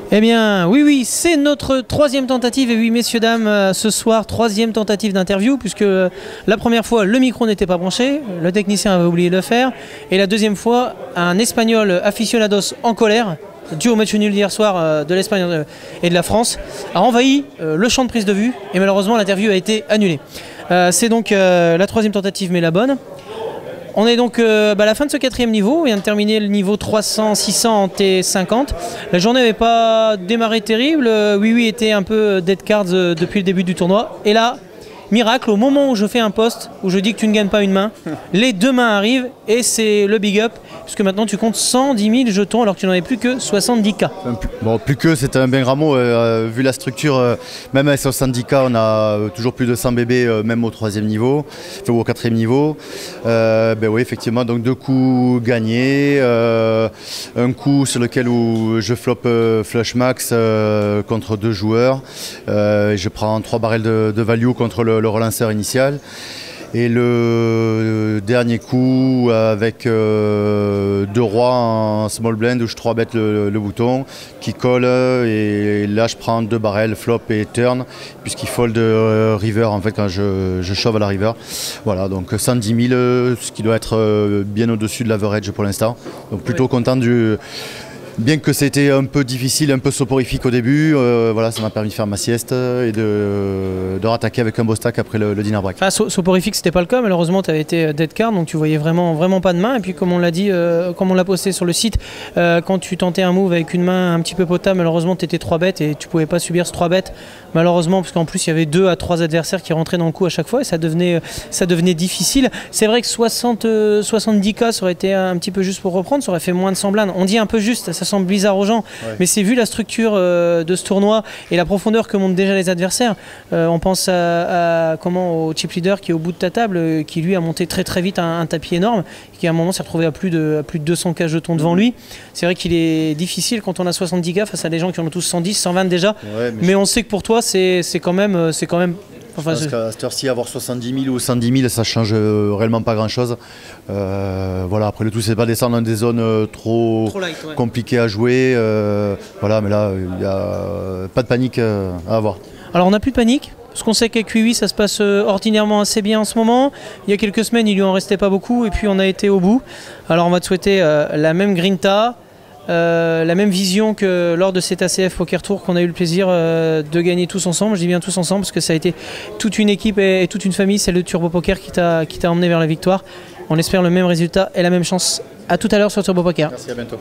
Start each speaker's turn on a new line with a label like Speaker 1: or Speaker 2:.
Speaker 1: Eh bien, oui, c'est notre troisième tentative. Et oui, messieurs, dames, ce soir, troisième tentative d'interview, puisque la première fois, le micro n'était pas branché, le technicien avait oublié de le faire. Et la deuxième fois, un Espagnol aficionados en colère, dû au match nul d'hier soir de l'Espagne et de la France, a envahi le champ de prise de vue. Et malheureusement, l'interview a été annulée. C'est donc la troisième tentative, mais la bonne. On est donc à la fin de ce quatrième niveau. On vient de terminer le niveau 300, 600 en T50. La journée n'avait pas démarré terrible. Oui était un peu dead cards depuis le début du tournoi. Et là, miracle, au moment où je fais un post, où je dis que tu ne gagnes pas une main, les deux mains arrivent et c'est le big up, puisque maintenant tu comptes 110 000 jetons alors que tu n'en avais plus que 70K.
Speaker 2: Bon, plus que, c'est un bien grand mot, vu la structure, même avec 70K, on a toujours plus de 100 bébés, même au troisième niveau, enfin, ou au quatrième niveau. Oui, effectivement, donc 2 coups gagnés, un coup sur lequel où je flop flush max contre 2 joueurs, je prends 3 barrels de value contre le relanceur initial. Et le dernier coup avec 2 rois en small blind où je 3 bet le bouton qui colle et là je prends 2 barrels flop et turn puisqu'il fold river en fait quand je shove à la river. Voilà, donc 110 000, ce qui doit être bien au-dessus de l'average pour l'instant. Donc plutôt content du... Bien que c'était un peu difficile, un peu soporifique au début, voilà, ça m'a permis de faire ma sieste et de rattaquer avec un beau stack après le dinner break.
Speaker 1: Enfin, soporifique, c'était pas le cas. Malheureusement, tu avais été dead card, donc tu voyais vraiment pas de main. Et puis, comme on l'a dit, comme on l'a posté sur le site, quand tu tentais un move avec une main un petit peu potable, malheureusement, tu étais 3 bêtes et tu pouvais pas subir ce 3 bêtes. Malheureusement, parce qu'en plus, il y avait 2 à 3 adversaires qui rentraient dans le coup à chaque fois et ça devenait difficile. C'est vrai que 70K, ça aurait été un petit peu juste pour reprendre, ça aurait fait moins de 100 blindes. On dit un peu juste, ça semble bizarre aux gens, mais c'est vu la structure de ce tournoi et la profondeur que montent déjà les adversaires. On pense au chip leader qui est au bout de ta table, qui lui a monté très vite un tapis énorme, qui à un moment s'est retrouvé à plus de 200K jetons devant lui. C'est vrai qu'il est difficile quand on a 70K face à des gens qui en ont tous 110, 120 déjà, mais on sait que pour toi c'est quand même
Speaker 2: enfin, parce qu'à cette heure-ci, avoir 70 000 ou 110 000, ça change réellement pas grand-chose. Voilà, après le tout, c'est pas descendre dans des zones trop light, compliquées à jouer. Voilà, mais là, il n'y a pas de panique à avoir.
Speaker 1: Alors, on n'a plus de panique. Parce qu'on sait qu'avec Q8 ça se passe ordinairement assez bien en ce moment. Il y a quelques semaines, il lui en restait pas beaucoup et puis on a été au bout. Alors, on va te souhaiter la même grinta. La même vision que lors de cet ACF Poker Tour qu'on a eu le plaisir de gagner tous ensemble. Je dis bien tous ensemble parce que ça a été toute une équipe et toute une famille, celle de Turbo Poker qui t'a emmené vers la victoire. On espère le même résultat et la même chance. À tout à l'heure sur Turbo Poker.
Speaker 2: Merci, à bientôt.